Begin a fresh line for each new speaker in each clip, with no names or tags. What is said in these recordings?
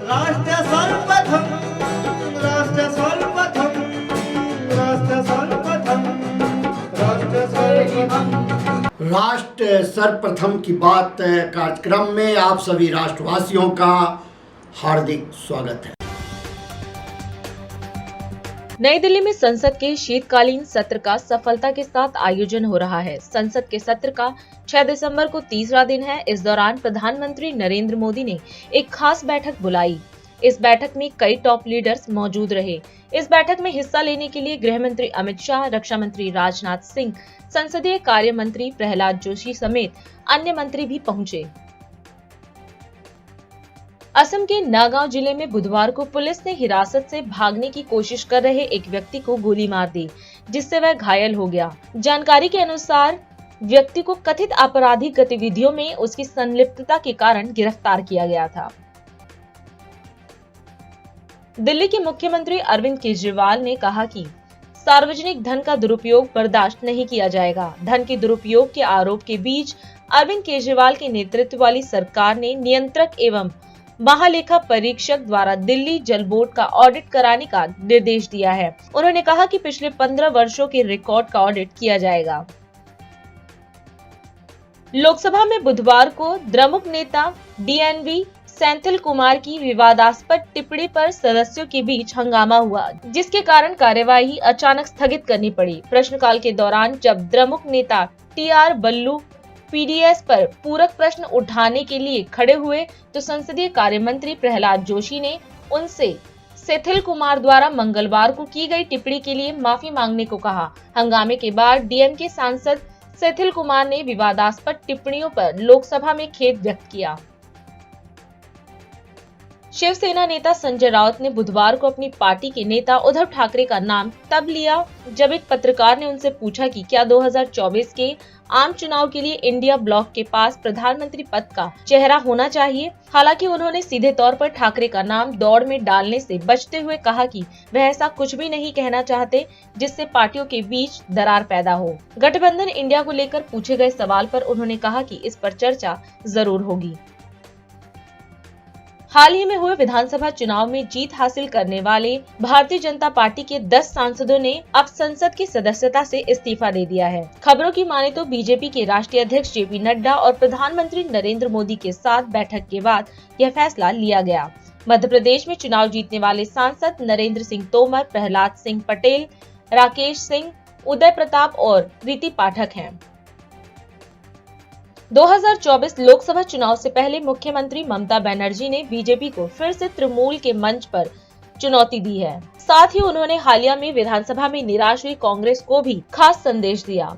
राष्ट्र सर्वप्रथम, राष्ट्र सर्वप्रथम, राष्ट्र सर्वप्रथम, राष्ट्र सर्वप्रथम।
राष्ट्र सर्वप्रथम की बात कार्यक्रम में आप सभी राष्ट्रवासियों का हार्दिक स्वागत है।
नई दिल्ली में संसद के शीतकालीन सत्र का सफलता के साथ आयोजन हो रहा है। संसद के सत्र का 6 दिसंबर को तीसरा दिन है। इस दौरान प्रधानमंत्री नरेंद्र मोदी ने एक खास बैठक बुलाई। इस बैठक में कई टॉप लीडर्स मौजूद रहे। इस बैठक में हिस्सा लेने के लिए गृह मंत्री अमित शाह, रक्षा मंत्री राजनाथ सिंह, संसदीय कार्य मंत्री प्रहलाद जोशी समेत अन्य मंत्री भी पहुंचे। असम के नागांव जिले में बुधवार को पुलिस ने हिरासत से भागने की कोशिश कर रहे एक व्यक्ति को गोली मार दी, जिससे वह घायल हो गया। जानकारी के अनुसार व्यक्ति को कथित आपराधिक गतिविधियों में उसकी संलिप्तता के कारण गिरफ्तार किया गया था। दिल्ली के मुख्यमंत्री अरविंद केजरीवाल ने कहा कि सार्वजनिक धन का दुरुपयोग बर्दाश्त नहीं किया जाएगा। धन के दुरुपयोग के आरोप के बीच अरविंद केजरीवाल के नेतृत्व वाली सरकार ने नियंत्रक एवं महालेखा परीक्षक द्वारा दिल्ली जल बोर्ड का ऑडिट कराने का निर्देश दिया है। उन्होंने कहा कि पिछले 15 वर्षों के रिकॉर्ड का ऑडिट किया जाएगा। लोकसभा में बुधवार को द्रमुक नेता डीएनवी सेंथिल कुमार की विवादास्पद टिप्पणी पर सदस्यों के बीच हंगामा हुआ, जिसके कारण कार्यवाही अचानक स्थगित करनी पड़ी। प्रश्नकाल के दौरान जब द्रमुक नेता टीआर बल्लू पीडीएस पर पूरक प्रश्न उठाने के लिए खड़े हुए तो संसदीय कार्य मंत्री प्रहलाद जोशी ने उनसे सेथिल कुमार द्वारा मंगलवार को की गई टिप्पणी के लिए माफी मांगने को कहा। हंगामे के बाद डीएमके सांसद सेथिल कुमार ने विवादास्पद टिप्पणियों पर लोकसभा में खेद व्यक्त किया। शिवसेना नेता संजय राउत ने बुधवार को अपनी पार्टी के नेता उद्धव ठाकरे का नाम तब लिया जब एक पत्रकार ने उनसे पूछा कि क्या 2024 के आम चुनाव के लिए इंडिया ब्लॉक के पास प्रधानमंत्री पद का चेहरा होना चाहिए। हालांकि उन्होंने सीधे तौर पर ठाकरे का नाम दौड़ में डालने से बचते हुए कहा कि वह ऐसा कुछ भी नहीं कहना चाहते जिससे पार्टियों के बीच दरार पैदा हो। गठबंधन इंडिया को लेकर पूछे गए सवाल पर उन्होंने कहा कि इस पर चर्चा जरूर होगी। हाल ही में हुए विधानसभा चुनाव में जीत हासिल करने वाले भारतीय जनता पार्टी के 10 सांसदों ने अब संसद की सदस्यता से इस्तीफा दे दिया है। खबरों की माने तो बीजेपी के राष्ट्रीय अध्यक्ष जेपी नड्डा और प्रधानमंत्री नरेंद्र मोदी के साथ बैठक के बाद यह फैसला लिया गया। मध्य प्रदेश में चुनाव जीतने वाले सांसद नरेंद्र सिंह तोमर, प्रहलाद सिंह पटेल, राकेश सिंह, उदय प्रताप और रीति पाठक हैं। 2024 लोकसभा चुनाव से पहले मुख्यमंत्री ममता बनर्जी ने बीजेपी को फिर से तृणमूल के मंच पर चुनौती दी है। साथ ही उन्होंने हालिया में विधानसभा में निराश हुई कांग्रेस को भी खास संदेश दिया।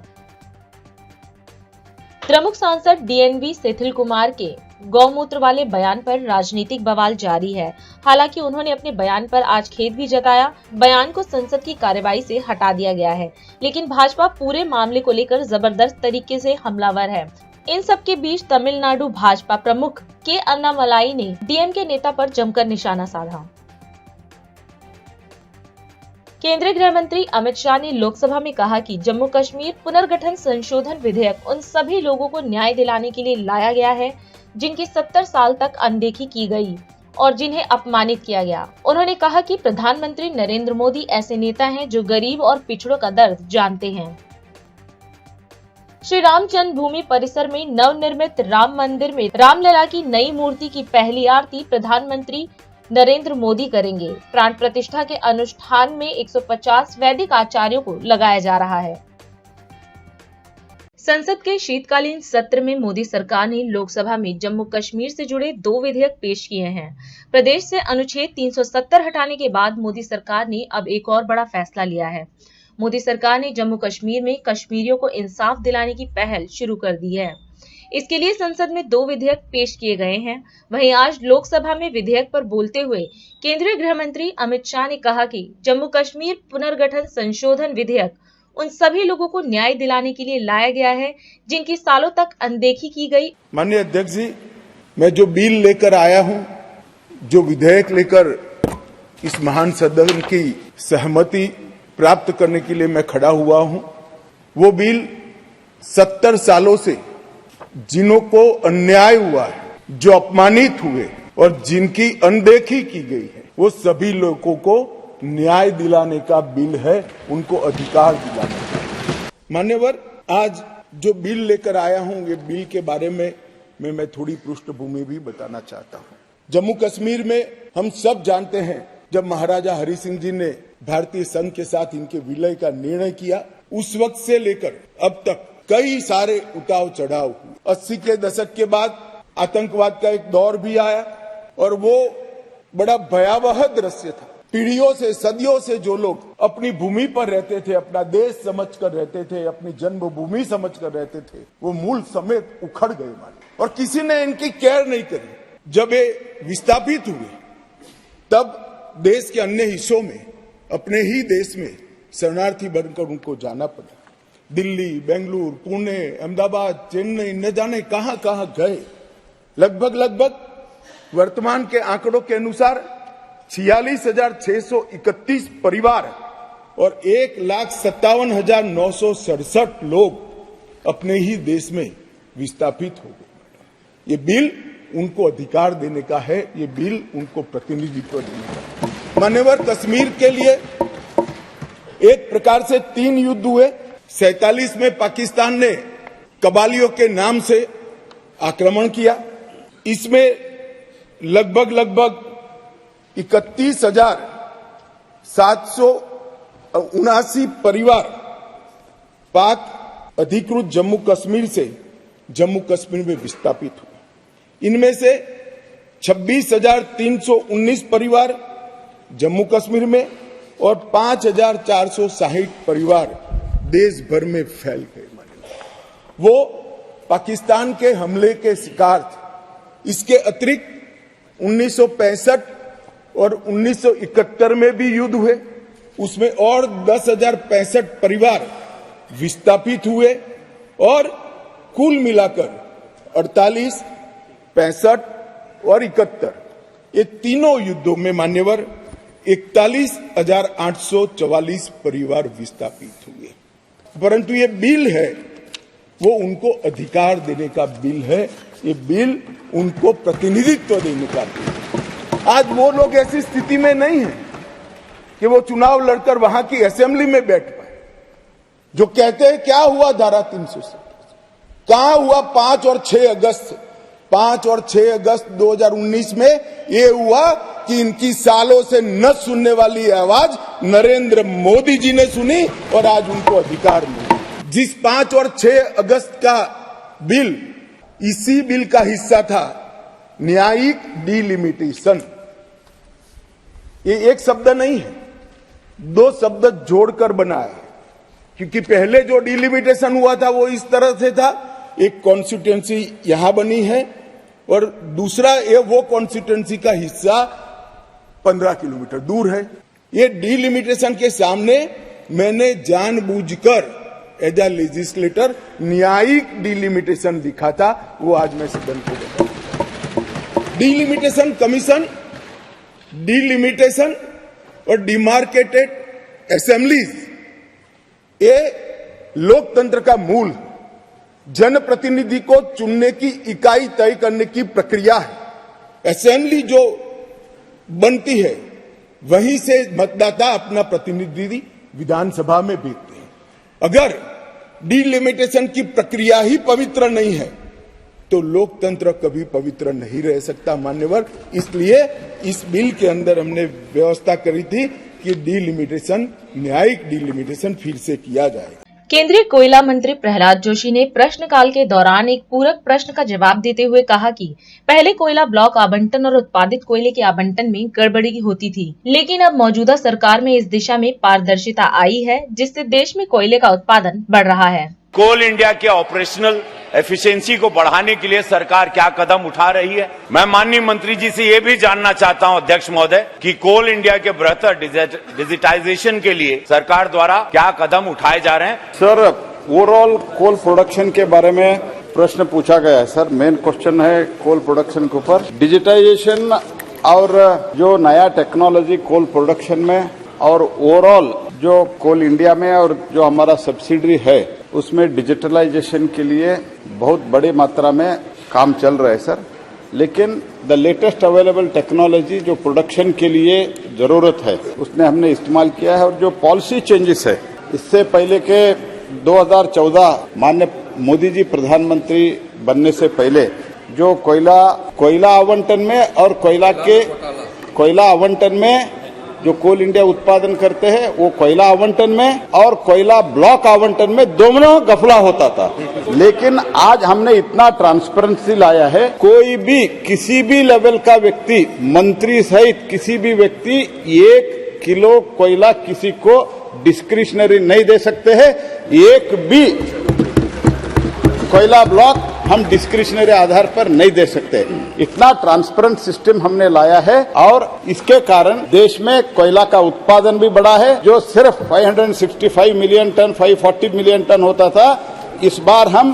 द्रमुक सांसद डीएनवी सेथिल कुमार के गौमूत्र वाले बयान पर राजनीतिक बवाल जारी है। हालांकि उन्होंने अपने बयान पर आज खेद भी जताया। बयान को संसद की कार्यवाही से हटा दिया गया है, लेकिन भाजपा पूरे मामले को लेकर जबरदस्त तरीके से हमलावर है। इन सब के बीच तमिलनाडु भाजपा प्रमुख के अन्नामलाई ने डीएमके नेता पर जमकर निशाना साधा। केंद्रीय गृह मंत्री अमित शाह ने लोकसभा में कहा कि जम्मू कश्मीर पुनर्गठन संशोधन विधेयक उन सभी लोगों को न्याय दिलाने के लिए लाया गया है जिनकी 70 साल तक अनदेखी की गई और जिन्हें अपमानित किया गया। उन्होंने कहा कि प्रधानमंत्री नरेंद्र मोदी ऐसे नेता हैं जो गरीब और पिछड़ों का दर्द जानते हैं। श्री राम जन्मभूमि परिसर में नवनिर्मित राम मंदिर में रामलला की नई मूर्ति की पहली आरती प्रधानमंत्री नरेंद्र मोदी करेंगे। प्राण प्रतिष्ठा के अनुष्ठान में 150 वैदिक आचार्यों को लगाया जा रहा है। संसद के शीतकालीन सत्र में मोदी सरकार ने लोकसभा में जम्मू कश्मीर से जुड़े 2 विधेयक पेश किए हैं। प्रदेश से अनुच्छेद 370 हटाने के बाद मोदी सरकार ने अब एक और बड़ा फैसला लिया है। मोदी सरकार ने जम्मू कश्मीर में कश्मीरियों को इंसाफ दिलाने की पहल शुरू कर दी है। इसके लिए संसद में 2 विधेयक पेश किए गए हैं। वहीं आज लोकसभा में विधेयक पर बोलते हुए केंद्रीय गृह मंत्री अमित शाह ने कहा कि जम्मू कश्मीर पुनर्गठन संशोधन विधेयक उन सभी लोगों को न्याय दिलाने के लिए लाया गया है जिनकी सालों तक अनदेखी की गई।
माननीय अध्यक्ष जी, मैं जो बिल लेकर आया हूँ, जो विधेयक लेकर इस महान सदन की सहमति प्राप्त करने के लिए मैं खड़ा हुआ हूं, वो बिल 70 सालों से जिन्हों को अन्याय हुआ है, जो अपमानित हुए, और जिनकी अनदेखी की गई है वो सभी लोगों को न्याय दिलाने का बिल है, उनको अधिकार दिलाने का। मान्यवर, आज जो बिल लेकर आया हूं, ये बिल के बारे में मैं थोड़ी पृष्ठभूमि भी बताना चाहता हूं। जम्मू कश्मीर में हम सब जानते हैं, जब महाराजा हरि सिंह जी ने भारतीय संघ के साथ इनके विलय का निर्णय किया, उस वक्त से लेकर अब तक कई सारे उतार चढ़ाव हुए। 80 के दशक के बाद आतंकवाद का एक दौर भी आया और वो बड़ा भयावह दृश्य था। पीढ़ियों से, सदियों से जो लोग अपनी भूमि पर रहते थे, अपना देश समझकर रहते थे, अपनी जन्मभूमि समझकर रहते थे, वो मूल समेत उखड़ गए मानो, और किसी ने इनकी केयर नहीं करी। जब ये विस्थापित हुए तब देश के अन्य हिस्सों में, अपने ही देश में शरणार्थी बनकर उनको जाना पड़ा। दिल्ली, बेंगलुरु, पुणे, अहमदाबाद, चेन्नई, न जाने कहां कहां गए। लगभग वर्तमान के आंकड़ों के अनुसार 46,631 परिवार और 1,57,967 लोग अपने ही देश में विस्थापित हो गए। ये बिल उनको अधिकार देने का है, ये बिल उनको प्रतिनिधित्व देने का है। मान्यवर, कश्मीर के लिए एक प्रकार से 3 युद्ध हुए। 47 में पाकिस्तान ने कबालियों के नाम से आक्रमण किया। इसमें लगभग 31,779 परिवार पाक अधिकृत जम्मू कश्मीर से जम्मू कश्मीर में विस्थापित हुए। इनमें से 26,319 परिवार जम्मू कश्मीर में और 5,460 परिवार देश भर में फैल गए। वो पाकिस्तान के हमले के शिकार थे। इसके अतिरिक्त 1965 और 1971 में भी युद्ध हुए, उसमें और 10,065 परिवार विस्थापित हुए और कुल मिलाकर 48, 65 और 71 ये तीनों युद्धों में मान्यवर 41,844 परिवार विस्थापित हुए। परंतु ये बिल है वो उनको अधिकार देने का बिल है, ये बिल उनको प्रतिनिधित्व देने का बिल है। आज वो लोग ऐसी स्थिति में नहीं है कि वो चुनाव लड़कर वहां की असेंबली में बैठ पाए। जो कहते हैं क्या हुआ धारा 370, कहां हुआ 5 और 6 अगस्त 2019 में ये हुआ कि इनकी सालों से न सुनने वाली आवाज नरेंद्र मोदी जी ने सुनी और आज उनको अधिकार मिला। जिस 5 और 6 अगस्त का बिल, इसी बिल का हिस्सा था न्यायिक डिलिमिटेशन। ये एक शब्द नहीं है, 2 शब्द जोड़कर बना है, क्योंकि पहले जो डिलिमिटेशन हुआ था वो इस तरह से था, एक कॉन्स्टिट्यूएंसी यहां बनी है और दूसरा ये वो कॉन्स्टिट्यूएंसी का हिस्सा 15 किलोमीटर दूर है। ये डिलिमिटेशन के सामने मैंने जानबूझकर एज ए लेजिस्लेटर न्यायिक डिलिमिटेशन लिखा था, वो आज मैं सदन को बताऊंगा। डिलिमिटेशन कमीशन, डिलिमिटेशन और डिमार्केटेड असेंबलीज ये लोकतंत्र का मूल, जनप्रतिनिधि को चुनने की इकाई तय करने की प्रक्रिया है। असेंबली जो बनती है वहीं से मतदाता अपना प्रतिनिधि विधानसभा में भेजते हैं। अगर डिलिमिटेशन की प्रक्रिया ही पवित्र नहीं है तो लोकतंत्र कभी पवित्र नहीं रह सकता मान्यवर। इसलिए इस बिल के अंदर हमने व्यवस्था करी थी कि डिलिमिटेशन, न्यायिक डिलिमिटेशन फिर से किया जाएगा।
केंद्रीय कोयला मंत्री प्रहलाद जोशी ने प्रश्नकाल के दौरान एक पूरक प्रश्न का जवाब देते हुए कहा कि पहले कोयला ब्लॉक आवंटन और उत्पादित कोयले के आवंटन में गड़बड़ी होती थी, लेकिन अब मौजूदा सरकार में इस दिशा में पारदर्शिता आई है, जिससे देश में कोयले का उत्पादन बढ़ रहा है।
कोल इंडिया के ऑपरेशनल एफिशिएंसी को बढ़ाने के लिए सरकार क्या कदम उठा रही है। मैं माननीय मंत्री जी से ये भी जानना चाहता हूं अध्यक्ष महोदय कि कोल इंडिया के बेहतर डिजिटाइजेशन के लिए सरकार द्वारा क्या कदम उठाए जा रहे हैं।
सर, ओवरऑल कोल प्रोडक्शन के बारे में प्रश्न पूछा गया है। सर, मेन क्वेश्चन है कोल प्रोडक्शन के ऊपर। डिजिटाइजेशन और जो नया टेक्नोलॉजी कोल प्रोडक्शन में और ओवरऑल जो कोल इंडिया में और जो हमारा सब्सिडरी है उसमें डिजिटलाइजेशन के लिए बहुत बड़ी मात्रा में काम चल रहा है सर। लेकिन द लेटेस्ट अवेलेबल टेक्नोलॉजी जो प्रोडक्शन के लिए जरूरत है उसने हमने इस्तेमाल किया है। और जो पॉलिसी चेंजेस है, इससे पहले के 2014 माननीय मोदी जी प्रधानमंत्री बनने से पहले जो कोयला आवंटन में और कोयला आवंटन में जो कोल इंडिया उत्पादन करते हैं वो कोयला आवंटन में और कोयला ब्लॉक आवंटन में दोनों गफला होता था। लेकिन आज हमने इतना ट्रांसपेरेंसी लाया है, कोई भी किसी भी लेवल का व्यक्ति, मंत्री सहित किसी भी व्यक्ति 1 किलो कोयला किसी को डिस्क्रिशनरी नहीं दे सकते हैं। एक भी कोयला ब्लॉक हम डिस्क्रिशनरी आधार पर नहीं दे सकते। इतना ट्रांसपेरेंट सिस्टम हमने लाया है और इसके कारण देश में कोयला का उत्पादन भी बढ़ा है। जो सिर्फ 565 मिलियन टन 540 मिलियन टन होता था, इस बार हम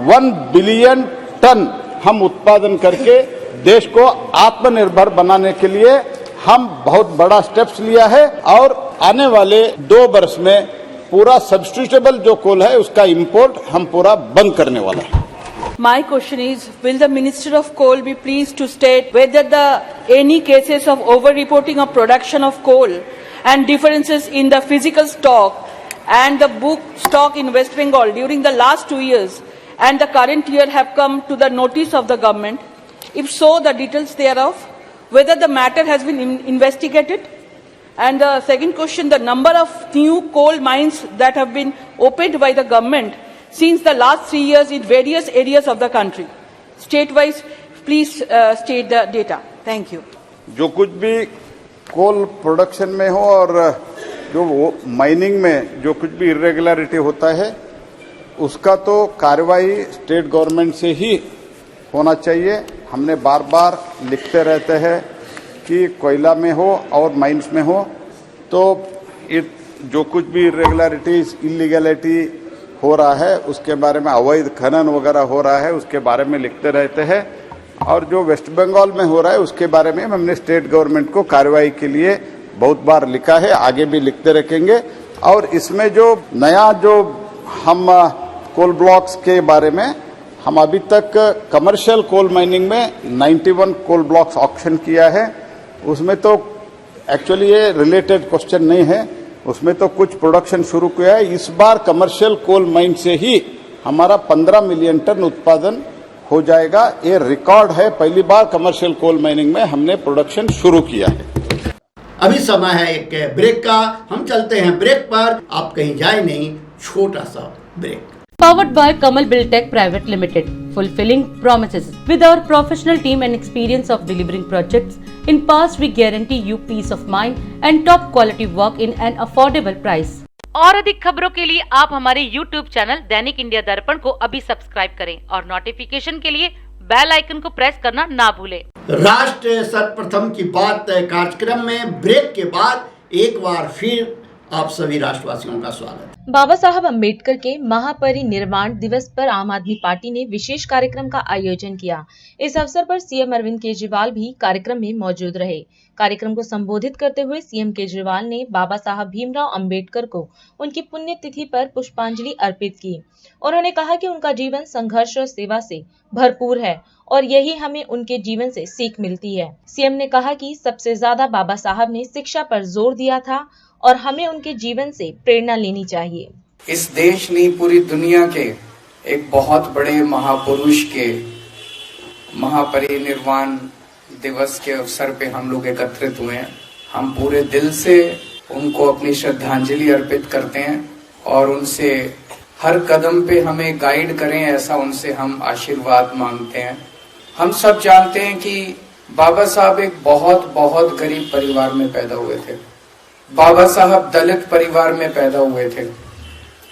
1 बिलियन टन हम उत्पादन करके देश को आत्मनिर्भर बनाने के लिए हम बहुत बड़ा स्टेप्स लिया है। और आने वाले 2 वर्ष में पूरा सब्स्टिट्यूटेबल जो कोल है उसका इंपोर्ट हम पूरा बंद करने वाला है।
My question is, will the Minister of Coal be pleased to state whether any cases of over-reporting of production of coal and differences in the physical stock and the book stock in West Bengal during the last 2 years and the current year have come to the notice of the government? If so, the details thereof, whether the matter has been investigated? And the second question, the number of new coal mines that have been opened by the government since the last 3 years in various areas of the country. State-wise, please state the data. Thank you.
जो कुछ भी coal production में हो और जो mining में जो कुछ भी इरेगुलरिटी होता है उसका तो कार्रवाई स्टेट गवर्नमेंट से ही होना चाहिए। हमने बार बार लिखते रहते हैं कि कोयला में हो और माइंस में हो तो जो कुछ भी इरेगुलरिटीज इलीगैलिटी हो रहा है उसके बारे में, अवैध खनन वगैरह हो रहा है उसके बारे में लिखते रहते हैं। और जो वेस्ट बंगाल में हो रहा है उसके बारे में हमने स्टेट गवर्नमेंट को कार्रवाई के लिए बहुत बार लिखा है, आगे भी लिखते रखेंगे। और इसमें जो नया जो हम कोल ब्लॉक्स के बारे में हम अभी तक कमर्शियल कोल माइनिंग में 91 कोल ब्लॉक्स ऑक्शन किया है। उसमें तो एक्चुअली ये रिलेटेड क्वेश्चन नहीं है, उसमें तो कुछ प्रोडक्शन शुरू किया है। इस बार कमर्शियल कोल माइन से ही हमारा 15 मिलियन टन उत्पादन हो जाएगा। ये रिकॉर्ड है, पहली बार कमर्शियल कोल माइनिंग में हमने प्रोडक्शन शुरू किया है।
अभी समय है एक ब्रेक का, हम चलते हैं ब्रेक पर, आप कहीं जाए नहीं, छोटा सा break.
Powered by Kamal Buildtech Private Limited, fulfilling promises. With our professional team and experience of delivering projects, in past we guarantee you peace of mind and top quality work in an affordable price. और अधिक खबरों के लिए आप हमारे YouTube channel दैनिक India दर्पण को अभी सब्सक्राइब करें और नोटिफिकेशन के लिए बेल आइकन को प्रेस करना ना भूलें।
राष्ट्र सर्वप्रथम की बात कार्यक्रम में ब्रेक के बाद एक बार फिर आप सभी राष्ट्रवासियों का स्वागत है।
बाबा साहब अम्बेडकर के महापरिनिर्वाण दिवस पर आम आदमी पार्टी ने विशेष कार्यक्रम का आयोजन किया। इस अवसर पर सीएम अरविंद केजरीवाल भी कार्यक्रम में मौजूद रहे। कार्यक्रम को संबोधित करते हुए सीएम केजरीवाल ने बाबा साहब भीमराव अम्बेडकर को उनकी पुण्यतिथि पर पुष्पांजलि अर्पित की। उन्होंने कहा कि उनका जीवन संघर्ष और सेवा से भरपूर है और यही हमें उनके जीवन से सीख मिलती है। सीएम ने कहा कि सबसे ज्यादा बाबा साहब ने शिक्षा पर जोर दिया था और हमें उनके जीवन से प्रेरणा लेनी चाहिए।
इस देश ने पूरी दुनिया के एक बहुत बड़े महापुरुष के महापरिनिर्वाण दिवस के अवसर पे हम लोग एकत्रित हुए हैं। हम पूरे दिल से उनको अपनी श्रद्धांजलि अर्पित करते हैं और उनसे हर कदम पे हमें गाइड करें ऐसा उनसे हम आशीर्वाद मांगते हैं। हम सब जानते हैं कि बाबा साहब एक बहुत गरीब परिवार में पैदा हुए थे। बाबा साहब दलित परिवार में पैदा हुए थे।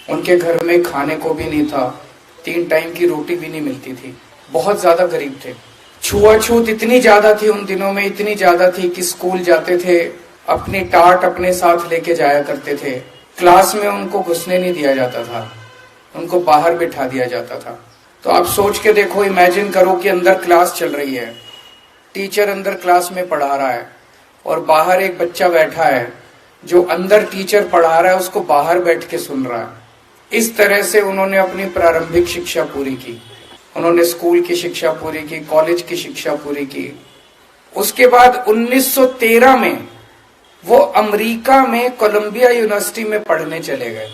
उनके घर में खाने को भी नहीं था, 3 टाइम की रोटी भी नहीं मिलती थी, बहुत ज्यादा गरीब थे। छुआछूत इतनी ज्यादा थी उन दिनों में, इतनी ज्यादा थी कि स्कूल जाते थे अपनी टाट अपने साथ लेके जाया करते थे। क्लास में उनको घुसने नहीं दिया जाता था, उनको बाहर बिठा दिया जाता था। तो आप सोच के देखो, इमेजिन करो कि अंदर क्लास चल रही है, टीचर अंदर क्लास में पढ़ा रहा है और बाहर एक बच्चा बैठा है जो अंदर टीचर पढ़ा रहा है उसको बाहर बैठ के सुन रहा है। इस तरह से उन्होंने अपनी प्रारंभिक शिक्षा पूरी की। उन्होंने स्कूल की शिक्षा पूरी की, कॉलेज की शिक्षा पूरी की उसके बाद 1913 में वो अमेरिका में कोलंबिया यूनिवर्सिटी में पढ़ने चले गए।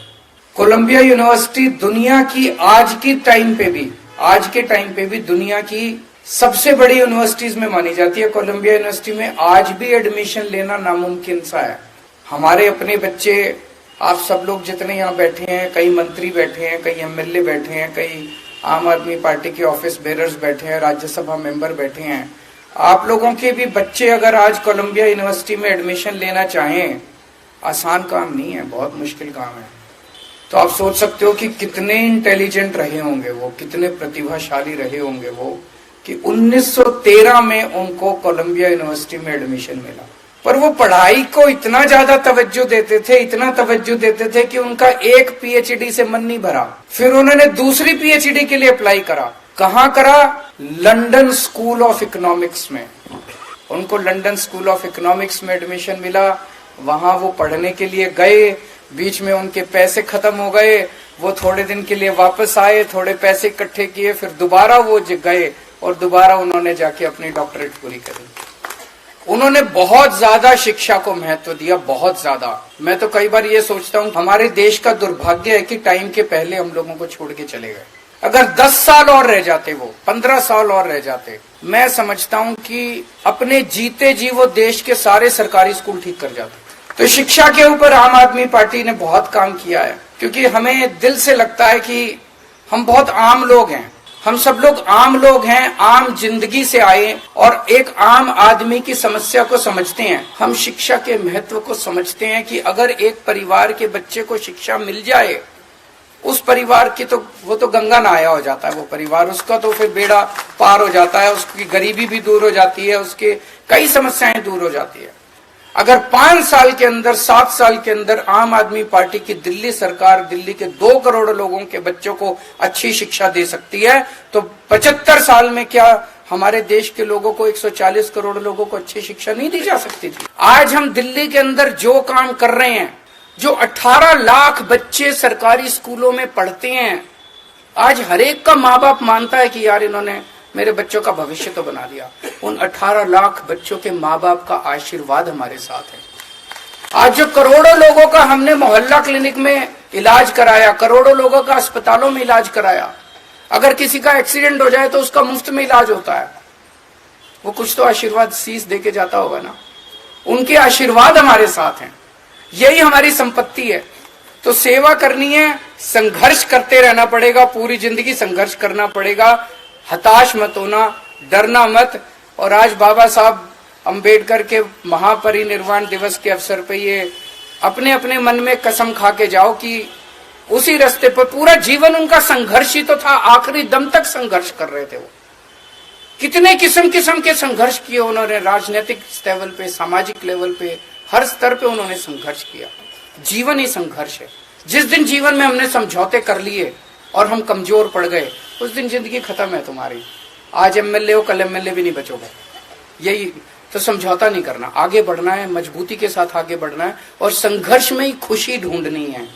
कोलंबिया यूनिवर्सिटी दुनिया की आज के टाइम पे भी दुनिया की सबसे बड़ी यूनिवर्सिटीज में मानी जाती है। कोलंबिया यूनिवर्सिटी में आज भी एडमिशन लेना नामुमकिन सा है। हमारे अपने बच्चे, आप सब लोग जितने यहाँ बैठे हैं, कई मंत्री बैठे हैं, कई एमएलए बैठे हैं, कई आम आदमी पार्टी के ऑफिस बेरर्स बैठे हैं, राज्यसभा मेंबर बैठे हैं, आप लोगों के भी बच्चे अगर आज कोलंबिया यूनिवर्सिटी में एडमिशन लेना चाहें, आसान काम नहीं है, बहुत मुश्किल काम है। तो आप सोच सकते हो कि कितने इंटेलिजेंट रहे होंगे वो, कितने प्रतिभाशाली रहे होंगे वो, कि 1913 में उनको कोलंबिया यूनिवर्सिटी में एडमिशन मिला। पर वो पढ़ाई को इतना ज्यादा तवज्जो देते थे कि उनका एक पीएचडी से मन नहीं भरा। फिर उन्होंने दूसरी पीएचडी के लिए अप्लाई करा। कहाँ करा? लंदन स्कूल ऑफ इकोनॉमिक्स में। उनको लंदन स्कूल ऑफ इकोनॉमिक्स में एडमिशन मिला। वहां वो पढ़ने के लिए गए, बीच में उनके पैसे खत्म हो गए, वो थोड़े दिन के लिए वापस आए, थोड़े पैसे इकट्ठे किए, फिर दोबारा वो गए और दोबारा उन्होंने जाके अपनी डॉक्टरेट पूरी करी। उन्होंने बहुत ज्यादा शिक्षा को महत्व दिया, बहुत ज्यादा। मैं तो कई बार ये सोचता हूँ हमारे देश का दुर्भाग्य है कि टाइम के पहले हम लोगों को छोड़ के चले गए। अगर 10 साल और रह जाते, वो 15 साल और रह जाते, मैं समझता हूँ कि अपने जीते जी वो देश के सारे सरकारी स्कूल ठीक कर जाते। तो शिक्षा के ऊपर आम आदमी पार्टी ने बहुत काम किया है, क्योंकि हमें दिल से लगता है कि हम बहुत आम लोग हैं, हम सब लोग आम लोग हैं, आम जिंदगी से आए और एक आम आदमी की समस्या को समझते हैं। हम शिक्षा के महत्व को समझते हैं कि अगर एक परिवार के बच्चे को शिक्षा मिल जाए, उस परिवार की तो वो तो गंगा नहाया हो जाता है, वो परिवार, उसका तो फिर बेड़ा पार हो जाता है, उसकी गरीबी भी दूर हो जाती है, उसके कई समस्याएं दूर हो जाती है। अगर 5 साल के अंदर, 7 साल के अंदर आम आदमी पार्टी की दिल्ली सरकार दिल्ली के 2 करोड़ लोगों के बच्चों को अच्छी शिक्षा दे सकती है, तो 75 साल में क्या हमारे देश के लोगों को, 140 करोड़ लोगों को अच्छी शिक्षा नहीं दी जा सकती थी? आज हम दिल्ली के अंदर जो काम कर रहे हैं, जो 18 लाख बच्चे सरकारी स्कूलों में पढ़ते हैं, आज हर एक का माँ बाप मानता है कि यार इन्होंने मेरे बच्चों का भविष्य तो बना दिया। उन 18 लाख बच्चों के माँ बाप का आशीर्वाद हमारे साथ है। आज जो करोड़ों लोगों का हमने मोहल्ला क्लिनिक में इलाज कराया, करोड़ों लोगों का अस्पतालों में इलाज कराया, अगर किसी का एक्सीडेंट हो जाए तो उसका मुफ्त में इलाज होता है, वो कुछ तो आशीर्वाद शीश दे के जाता होगा ना। उनके आशीर्वाद हमारे साथ हैं, यही हमारी संपत्ति है। तो सेवा करनी है, संघर्ष करते रहना पड़ेगा, पूरी जिंदगी संघर्ष करना पड़ेगा, हताश मत होना, डरना मत। और आज बाबा साहब अंबेडकर के महापरिनिर्वाण दिवस के अवसर पे ये अपने अपने मन में कसम खा के जाओ कि उसी रास्ते पर पूरा जीवन उनका संघर्ष ही तो था, आखिरी दम तक संघर्ष कर रहे थे वो। कितने किस्म के संघर्ष किए उन्होंने, राजनीतिक लेवल पे, सामाजिक लेवल पे, हर स्तर पे उन्होंने संघर्ष किया। जीवन ही संघर्ष है। जिस दिन जीवन में हमने समझौते कर लिए और हम कमजोर पड़ गए, उस दिन जिंदगी खत्म है तुम्हारी। आज एमएलए हो, कल एमएलए भी नहीं बचोगे। यही तो, समझौता नहीं करना, आगे बढ़ना है, मजबूती के साथ आगे बढ़ना है और संघर्ष में ही खुशी ढूंढनी है।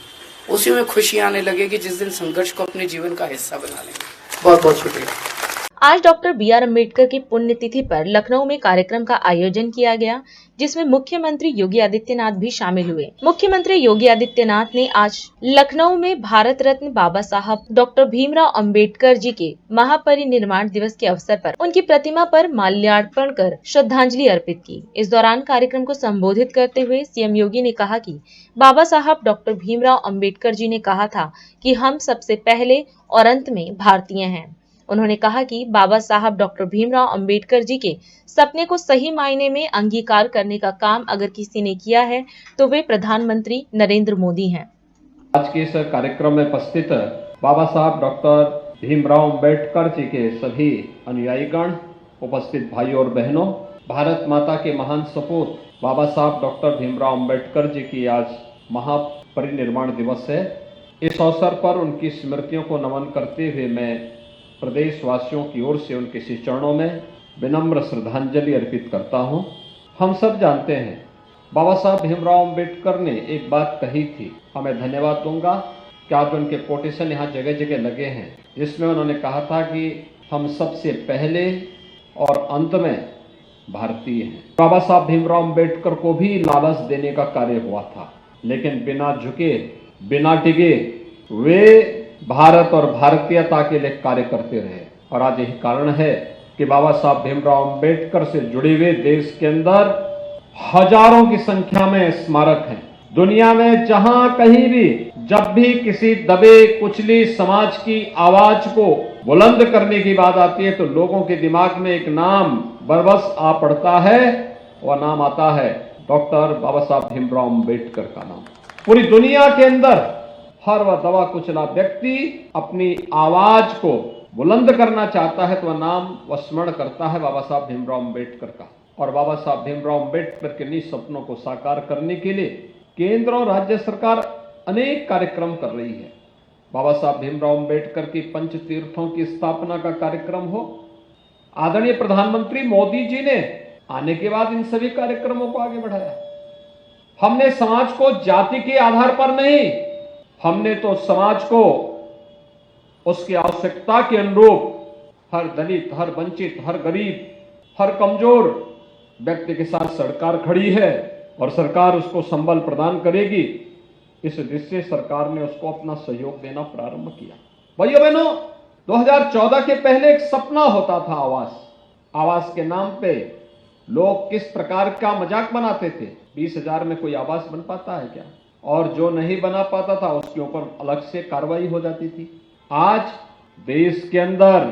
उसी में खुशी आने लगेगी जिस दिन संघर्ष को अपने जीवन का हिस्सा बना लेंगे। बहुत बहुत शुक्रिया।
आज डॉक्टर बी.आर. अम्बेडकर की पुण्यतिथि पर लखनऊ में कार्यक्रम का आयोजन किया गया, जिसमें मुख्यमंत्री योगी आदित्यनाथ भी शामिल हुए। मुख्यमंत्री योगी आदित्यनाथ ने आज लखनऊ में भारत रत्न बाबा साहब डॉक्टर भीमराव अम्बेडकर जी के महापरिनिर्वाण दिवस के अवसर पर उनकी प्रतिमा पर माल्यार्पण कर श्रद्धांजलि अर्पित की। इस दौरान कार्यक्रम को संबोधित करते हुए सीएम योगी ने कहा कि बाबा साहब डॉक्टर भीमराव अम्बेडकर जी ने कहा था कि हम सबसे पहले और अंत में भारतीय हैं। उन्होंने कहा कि बाबा साहब डॉक्टर भीमराव अंबेडकर जी के सपने को सही मायने में अंगीकार करने का काम अगर किसी ने किया है तो वे प्रधानमंत्री नरेंद्र मोदी हैं।
आज के इस कार्यक्रम में उपस्थित बाबा साहब डॉक्टर भीमराव अंबेडकर जी के सभी अनुयायीगण, उपस्थित भाइयों और बहनों, भारत माता के महान सपूत बाबा साहब डॉक्टर भीमराव अंबेडकर जी की आज महापरिनिर्वाण दिवस है। इस अवसर पर उनकी स्मृतियों को नमन करते हुए मैं प्रदेशवासियों की ओर से उनके श्री चरणों में विनम्र श्रद्धांजलि अर्पित करता हूं। हम सब जानते हैं बाबा साहब भीमराव अंबेडकर ने एक बात कही थी, हमें धन्यवाद दूंगा कि आज उनके कोटेशन यहाँ जगह जगह लगे हैं, जिसमें उन्होंने कहा था कि हम सबसे पहले और अंत में भारतीय हैं। बाबा साहब भीमराव अंबेडकर को भी लालच देने का कार्य हुआ था, लेकिन बिना झुके, बिना डिगे वे भारत और भारतीयता के लिए कार्य करते रहे। और आज यही कारण है कि बाबा साहब भीमराव अंबेडकर से जुड़े हुए देश के अंदर हजारों की संख्या में स्मारक हैं। दुनिया में जहां कहीं भी जब भी किसी दबे कुचली समाज की आवाज को बुलंद करने की बात आती है तो लोगों के दिमाग में एक नाम बरबस आ पड़ता है, वह नाम आता है डॉक्टर बाबा साहब भीमराव अंबेडकर का नाम। पूरी दुनिया के अंदर हर वह दबा कुचला व्यक्ति अपनी आवाज को बुलंद करना चाहता है तो वह नाम वह स्मरण करता है बाबा साहब भीमराव अंबेडकर का। और बाबा साहब भीमराव अंबेडकर के इन्हीं सपनों को साकार करने के लिए केंद्र और राज्य सरकार अनेक कार्यक्रम कर रही है। बाबा साहब भीमराव अंबेडकर की पंच तीर्थों की स्थापना का कार्यक्रम हो, आदरणीय प्रधानमंत्री मोदी जी ने आने के बाद इन सभी कार्यक्रमों को आगे बढ़ाया। हमने समाज को जाति के आधार पर नहीं, हमने तो समाज को उसकी आवश्यकता के अनुरूप हर दलित, हर वंचित, हर गरीब, हर कमजोर व्यक्ति के साथ सरकार खड़ी है और सरकार उसको संबल प्रदान करेगी। इस दृष्टि से सरकार ने उसको अपना सहयोग देना प्रारंभ किया। भाइयों बहनों, 2014 के पहले एक सपना होता था आवास के नाम पे लोग किस प्रकार का मजाक बनाते थे। 20,000 में कोई आवास बन पाता है क्या? और जो नहीं बना पाता था उसके ऊपर अलग से कार्रवाई हो जाती थी। आज देश के अंदर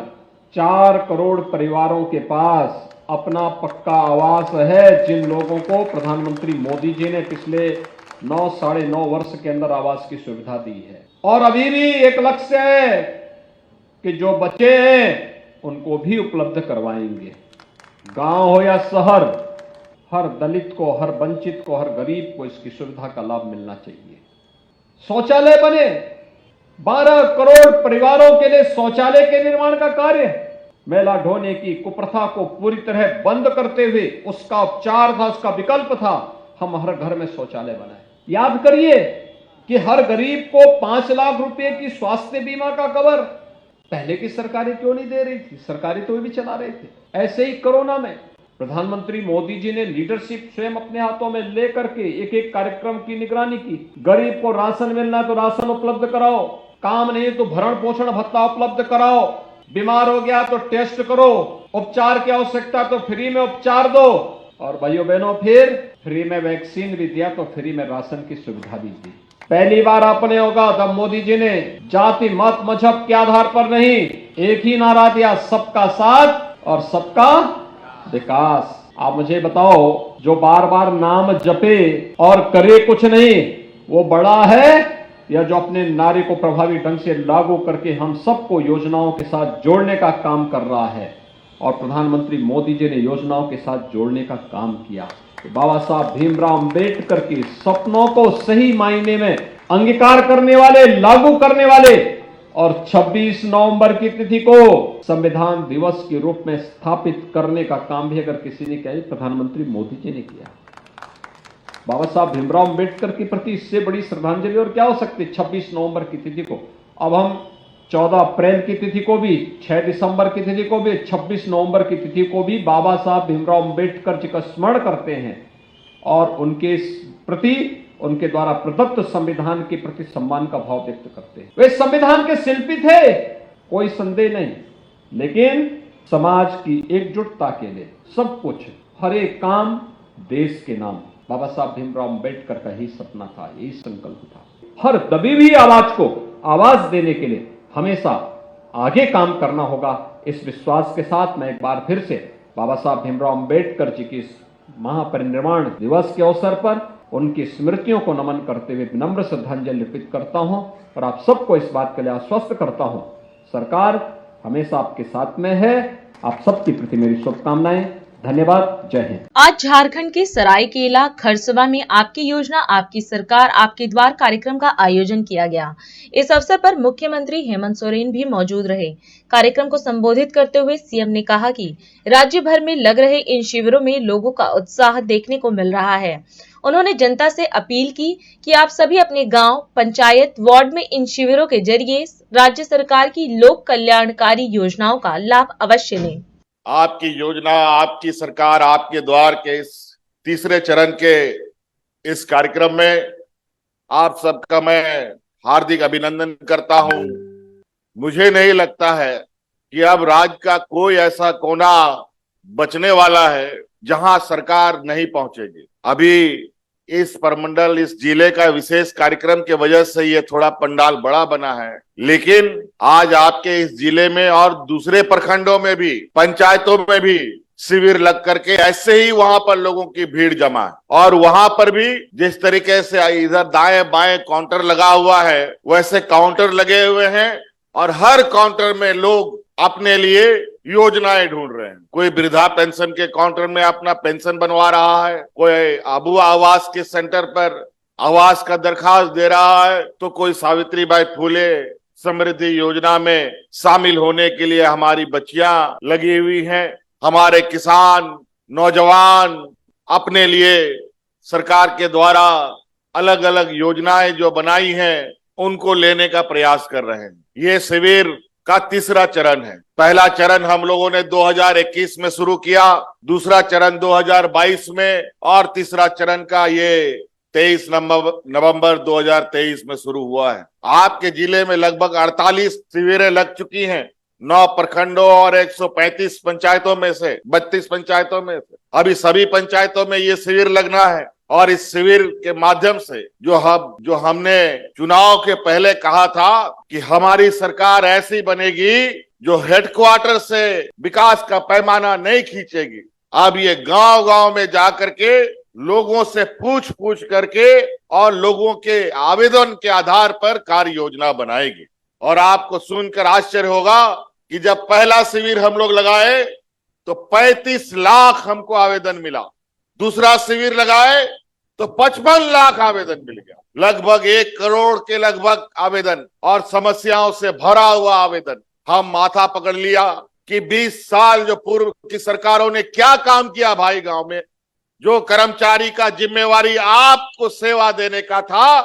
4 करोड़ परिवारों के पास अपना पक्का आवास है, जिन लोगों को प्रधानमंत्री मोदी जी ने पिछले 9-9.5 वर्ष के अंदर आवास की सुविधा दी है। और अभी भी एक लक्ष्य है कि जो बच्चे हैं उनको भी उपलब्ध करवाएंगे। गांव हो या शहर, हर दलित को, हर वंचित को, हर गरीब को इसकी सुविधा का लाभ मिलना चाहिए। शौचालय बने, 12 करोड़ परिवारों के लिए शौचालय के निर्माण का कार्य, मैला ढोने की कुप्रथा को पूरी तरह बंद करते हुए उसका उपचार था, उसका विकल्प था हम हर घर में शौचालय बनाए। याद करिए कि हर गरीब को 5 लाख रुपए की स्वास्थ्य बीमा का कवर पहले की सरकारें क्यों नहीं दे रही थी? सरकारें तो भी चला रहे थे। ऐसे ही कोरोना में प्रधानमंत्री मोदी जी ने लीडरशिप स्वयं अपने हाथों में लेकर के एक कार्यक्रम की निगरानी की। गरीब को राशन मिलना है तो राशन उपलब्ध कराओ, काम नहीं तो भरण पोषण भत्ता उपलब्ध कराओ, बीमार हो गया तो टेस्ट करो, उपचार की आवश्यकता तो फ्री में उपचार दो, और भाइयों बहनों फिर फ्री में वैक्सीन भी दिया तो फ्री में राशन की सुविधा भी दी। पहली बार आपने होगा तब मोदी जी ने जाति मत मजहब के आधार पर नहीं, एक ही नारा दिया, सबका साथ और सबका विकास। आप मुझे बताओ, जो बार बार नाम जपे और करे कुछ नहीं, वो बड़ा है या जो अपने नारे को प्रभावी ढंग से लागू करके हम सबको योजनाओं के साथ जोड़ने का काम कर रहा है? और प्रधानमंत्री मोदी जी ने योजनाओं के साथ जोड़ने का काम किया। बाबा साहब भीमराव अंबेडकर के सपनों को सही मायने में अंगीकार करने वाले, लागू करने वाले, और 26 नवंबर की तिथि को संविधान दिवस के रूप में स्थापित करने का काम भी अगर किसी ने किया, प्रधानमंत्री मोदी जी ने किया। बाबा साहब भीमराव अंबेडकर के प्रति इससे बड़ी श्रद्धांजलि और क्या हो सकती? 26 नवंबर की तिथि को अब हम 14 अप्रैल की तिथि को भी, 6 दिसंबर की तिथि को भी, 26 नवंबर की तिथि को भी बाबा साहब भीमराव अंबेडकर जी का स्मरण करते हैं और उनके प्रति, उनके द्वारा प्रदत्त संविधान के प्रति सम्मान का भाव व्यक्त करते हैं। वे संविधान के शिल्पी थे, कोई संदेह नहीं, लेकिन समाज की एकजुटता के लिए सब कुछ, हर एक काम देश के नाम। बाबा साहब भीमराव अंबेडकर का ही सपना था, यही संकल्प था। हर दबी हुई आवाज को आवाज देने के लिए हमेशा आगे काम करना होगा। इस विश्वास के साथ मैं एक बार फिर से बाबा साहब भीमराव अंबेडकर जी की महापरिनिर्वाण दिवस के अवसर पर उनकी स्मृतियों को नमन करते हुए विनम्र श्रद्धांजलि अर्पित करता हूं और आप सबको इस बात के लिए आश्वस्त करता हूं, सरकार हमेशा आपके साथ में है। आप सबके प्रति मेरी शुभकामनाएं। धन्यवाद। जय हिंद।
आज झारखंड के सरायकेला खरसवा में आपकी योजना आपकी सरकार आपके द्वार कार्यक्रम का आयोजन किया गया। इस अवसर पर मुख्यमंत्री हेमंत सोरेन भी मौजूद रहे। कार्यक्रम को संबोधित करते हुए सीएम ने कहा कि राज्य भर में लग रहे इन शिविरों में लोगों का उत्साह देखने को मिल रहा है। उन्होंने जनता से अपील की कि आप सभी अपने गांव, पंचायत, वार्ड में इन शिविरों के जरिए राज्य सरकार की लोक कल्याणकारी योजनाओं का लाभ अवश्य लें।
आपकी योजना, आपकी सरकार, आपके द्वार के इस तीसरे चरण के इस कार्यक्रम में आप सबका मैं हार्दिक अभिनंदन करता हूं। मुझे नहीं लगता है कि अब राज्य का कोई ऐसा कोना बचने वाला है जहां सरकार नहीं पहुंचेगी। अभी इस परमंडल, इस जिले का विशेष कार्यक्रम के वजह से ये थोड़ा पंडाल बड़ा बना है, लेकिन आज आपके इस जिले में और दूसरे प्रखंडों में भी, पंचायतों में भी शिविर लग करके ऐसे ही वहां पर लोगों की भीड़ जमा है। और वहां पर भी जिस तरीके से इधर दाएं बाएं काउंटर लगा हुआ है, वैसे काउंटर लगे हुए हैं और हर काउंटर में लोग अपने लिए योजनाएं ढूंढ रहे हैं। कोई वृद्धा पेंशन के काउंटर में अपना पेंशन बनवा रहा है, कोई अबुआ आवास के सेंटर पर आवास का दरखास्त दे रहा है, तो कोई सावित्रीबाई फुले समृद्धि योजना में शामिल होने के लिए हमारी बच्चियां लगी हुई हैं। हमारे किसान, नौजवान अपने लिए सरकार के द्वारा अलग अलग योजनाएं जो बनाई हैं उनको लेने का प्रयास कर रहे हैं। ये शिविर का तीसरा चरण है। पहला चरण हम लोगों ने 2021 में शुरू किया, दूसरा चरण 2022 में और तीसरा चरण का ये 23 नवंबर 2023 में शुरू हुआ है। आपके जिले में लगभग 48 शिविरें लग चुकी हैं, 9 प्रखंडों और 135 पंचायतों में से 32 पंचायतों में से। अभी सभी पंचायतों में ये शिविर लगना है और इस शिविर के माध्यम से जो हमने चुनाव के पहले कहा था कि हमारी सरकार ऐसी बनेगी जो हेडक्वार्टर से विकास का पैमाना नहीं खींचेगी, अब ये गांव गांव में जाकर के लोगों से पूछ करके और लोगों के आवेदन के आधार पर कार्य योजना बनाएगी। और आपको सुनकर आश्चर्य होगा कि जब पहला शिविर हम लोग लगाए तो 35 लाख हमको आवेदन मिला, दूसरा शिविर लगाए तो 55 लाख आवेदन मिल गया, लगभग 1 करोड़ के लगभग आवेदन और समस्याओं से भरा हुआ आवेदन। हम माथा पकड़ लिया कि 20 साल जो पूर्व की सरकारों ने क्या काम किया भाई गांव में। जो कर्मचारी का जिम्मेवारी आपको सेवा देने का था,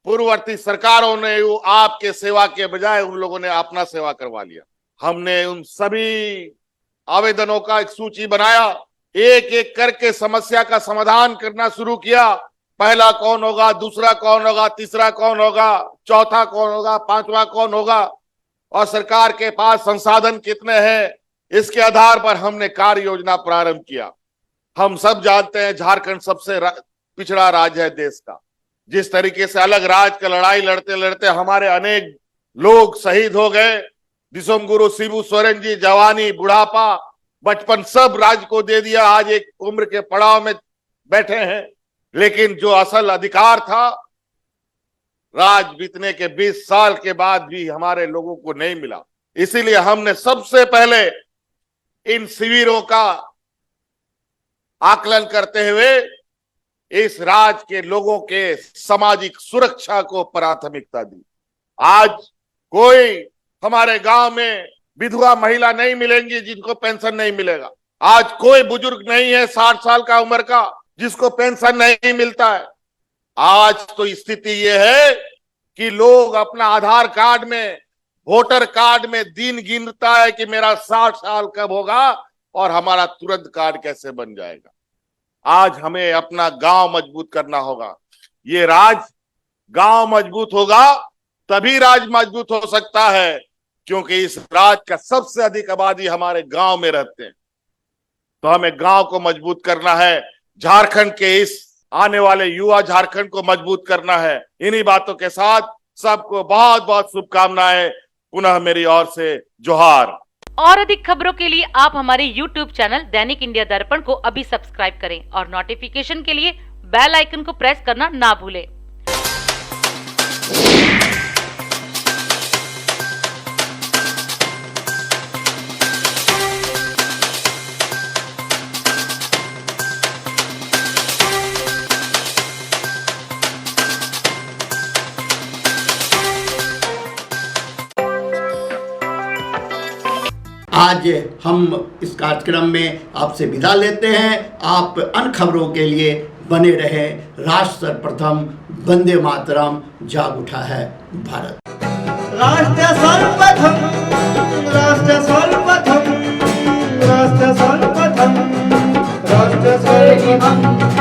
पूर्ववर्ती सरकारों ने वो आपके सेवा के बजाय उन लोगों ने अपना सेवा करवा लिया। हमने उन सभी आवेदनों का एक सूची बनाया, एक एक करके समस्या का समाधान करना शुरू किया। पहला कौन होगा, दूसरा कौन होगा, तीसरा कौन होगा, चौथा कौन होगा, पांचवा कौन होगा और सरकार के पास संसाधन कितने हैं, इसके आधार पर हमने कार्य योजना प्रारंभ किया। हम सब जानते हैं झारखंड सबसे पिछड़ा राज्य है देश का। जिस तरीके से अलग राज्य का लड़ाई लड़ते लड़ते हमारे अनेक लोग शहीद हो गए, विश्व गुरु शिबू सोरेन जी जवानी, बुढ़ापा, बचपन सब राज्य को दे दिया, आज एक उम्र के पड़ाव में बैठे हैं। लेकिन जो असल अधिकार था राज बीतने के 20 साल के बाद भी हमारे लोगों को नहीं मिला। इसीलिए हमने सबसे पहले इन शिविरों का आकलन करते हुए इस राज्य के लोगों के सामाजिक सुरक्षा को प्राथमिकता दी। आज कोई हमारे गांव में विधवा महिला नहीं मिलेंगी जिनको पेंशन नहीं मिलेगा। आज कोई बुजुर्ग नहीं है 60 साल का उम्र का जिसको पेंशन नहीं मिलता है। आज तो स्थिति यह है कि लोग अपना आधार कार्ड में, वोटर कार्ड में दिन गिनता है कि मेरा 60 साल कब होगा और हमारा तुरंत कार्ड कैसे बन जाएगा। आज हमें अपना गांव मजबूत करना होगा। ये गांव मजबूत होगा तभी राज्य मजबूत हो सकता है, क्योंकि इस राज्य का सबसे अधिक आबादी हमारे गांव में रहते हैं। तो हमें गांव को मजबूत करना है, झारखंड के इस आने वाले युवा झारखंड को मजबूत करना है। इन्हीं बातों के साथ सबको बहुत बहुत शुभकामनाएं। पुनः मेरी ओर से जोहार।
और अधिक खबरों के लिए आप हमारे YouTube चैनल दैनिक इंडिया दर्पण को अभी सब्सक्राइब करें और नोटिफिकेशन के लिए बेल आइकन को प्रेस करना ना भूलें।
आज हम इस कार्यक्रम में आपसे विदा लेते हैं। आप अन्य खबरों के लिए बने रहे। राष्ट्र सर्वप्रथम, वंदे मातरम, जाग उठा है भारत।
राष्ट्र सर्वप्रथम, राष्ट्र सर्वप्रथम। राष्ट्र सर्वप्रथम राष्ट्र सर्वप्रथम